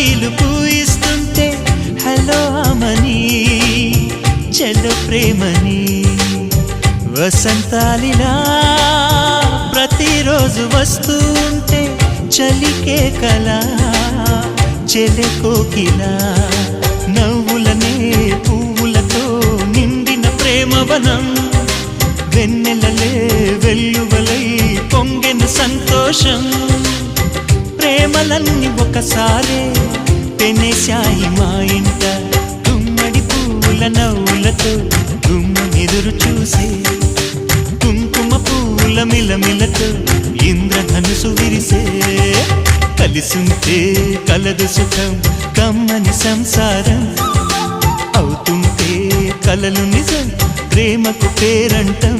గులాబీలు పూయిస్తుంటే హలో అమని చెల్లో ప్రేమని వసంతాలిలా ప్రతిరోజు వస్తూ ఉంటే చలికే కలా చెలె కోకిలా నవ్వులనే పువ్వులతో నిండిన ప్రేమవనం వెన్నెలలే వెల్లువలై పొంగెను సంతోషం ప్రేమలన్నీ ఒకసారే పెనేశాయి మా ఇంట గుమ్మడి పువ్వుల నవ్వులతో గుమ్మెదురు చూసే కుంకుమ పువ్వుల మిలమిలతో ఇంద్రధనుసు విరిసే కలిసుంటే కలదు సుఖం కమ్మని సంసారం అవుతుంటే కలలు నిజం ప్రేమకు పేరంటం